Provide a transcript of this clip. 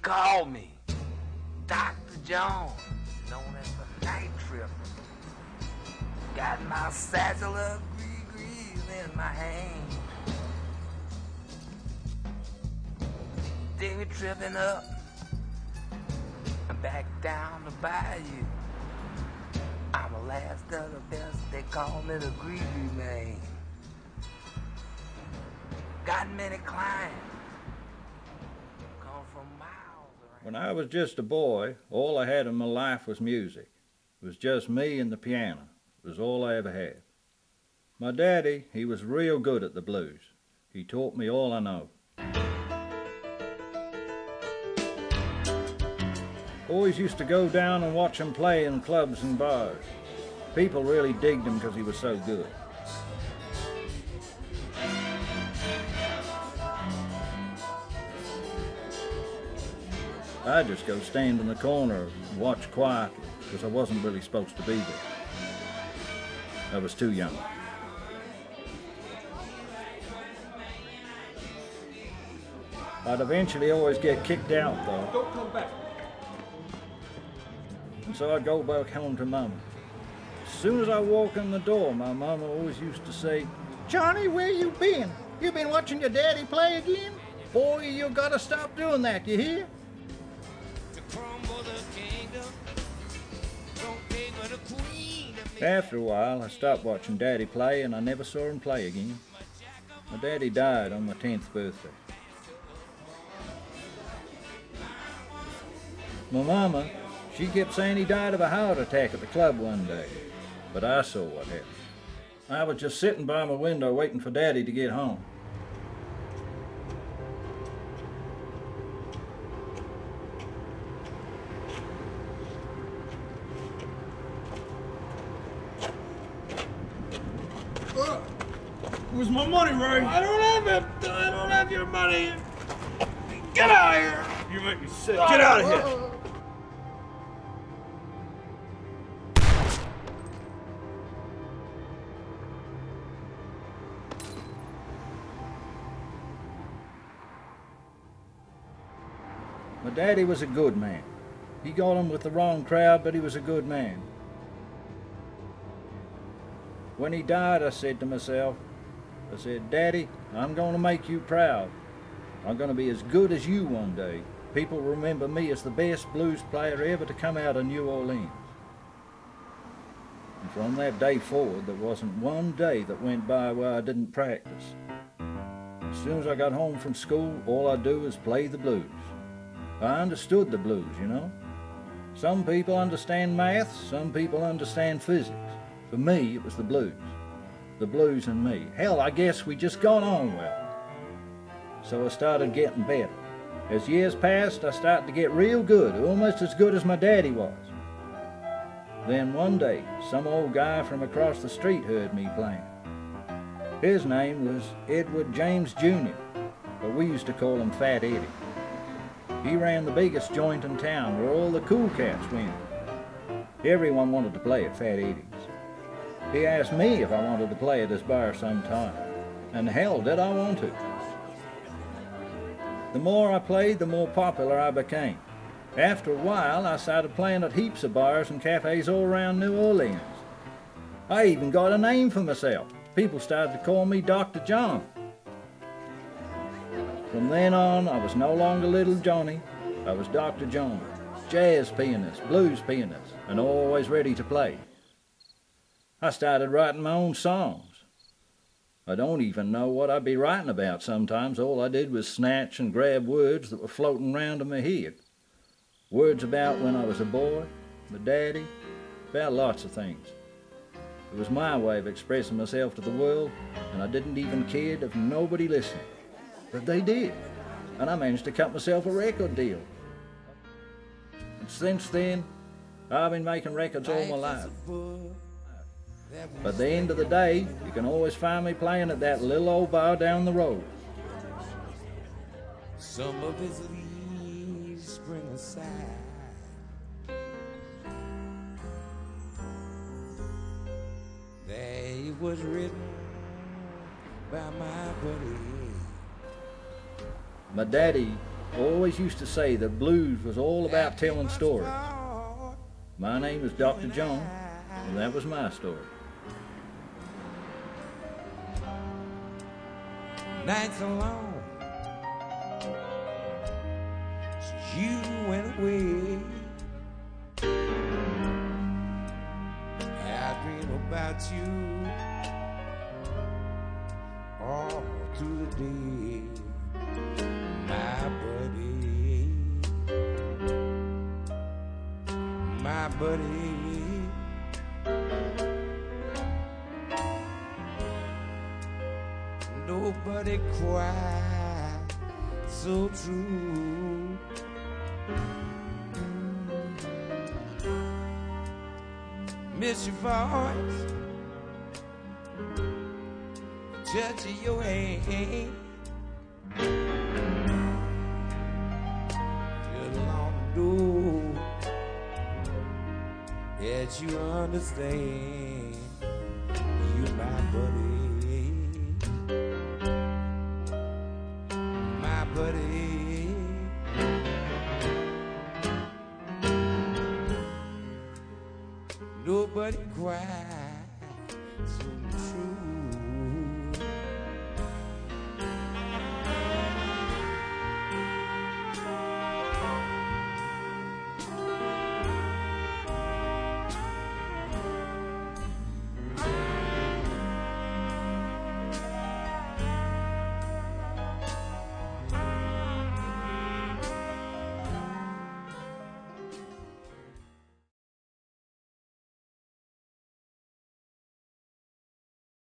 called me Dr. Jones, known as the Night Tripper. Got my satchel of grease in my hand. They were tripping up and back down the bayou. I'm the last of the best, they call me the greasy man. Got many clients, come from miles around. When I was just a boy, all I had in my life was music. It was just me and the piano. It was all I ever had. My daddy, he was real good at the blues. He taught me all I know. Always used to go down and watch him play in clubs and bars. People really digged him because he was so good. I'd just go stand in the corner and watch quietly because I wasn't really supposed to be there. I was too young. I'd eventually always get kicked out though. Don't come back. And so I'd go back home to Mama. As soon as I walk in the door, my Mama always used to say, "Johnny, where you been? You been watching your daddy play again? Boy, you gotta stop doing that, you hear?" After a while, I stopped watching Daddy play and I never saw him play again. My daddy died on my 10th birthday. My mama, she kept saying he died of a heart attack at the club one day, but I saw what happened. I was just sitting by my window waiting for Daddy to get home. Where's my money, Ray? I don't have it. I don't have your money. Get out of here. You make me sick. Get out of here. My daddy was a good man. He got him with the wrong crowd, but he was a good man. When he died, I said to myself, I said, "Daddy, I'm going to make you proud. I'm going to be as good as you one day. People remember me as the best blues player ever to come out of New Orleans." And from that day forward, there wasn't one day that went by where I didn't practice. As soon as I got home from school, all I'd do was play the blues. I understood the blues, you know. Some people understand math, some people understand physics. For me, it was the blues. The blues and me. Hell, I guess we just got on well. So I started getting better. As years passed, I started to get real good, almost as good as my daddy was. Then one day, some old guy from across the street heard me playing. His name was Edward James Jr., but we used to call him Fat Eddie. He ran the biggest joint in town where all the cool cats went. Everyone wanted to play at Fat Eddie's. He asked me if I wanted to play at his bar sometime, and hell, did I want to. The more I played, the more popular I became. After a while, I started playing at heaps of bars and cafes all around New Orleans. I even got a name for myself. People started to call me Dr. John. From then on, I was no longer Little Johnny. I was Dr. John, jazz pianist, blues pianist, and always ready to play. I started writing my own songs. I don't even know what I'd be writing about sometimes. All I did was snatch and grab words that were floating around in my head. Words about when I was a boy, my daddy, about lots of things. It was my way of expressing myself to the world, and I didn't even care if nobody listened. But they did, and I managed to cut myself a record deal. And since then, I've been making records all my life. But at the end of the day, you can always find me playing at that little old bar down the road. Some of his leaves spring aside. They was written by my buddy. My daddy, always used to say that blues was all about telling stories. My name is Dr. Jones, and that was my story. Nights are long since you went away. I dream about you all through the day, my buddy, my buddy. Nobody quite so true. Miss your voice, touch of your hand. Just long to know that you understand. You my buddy, my buddy. Nobody quite so true.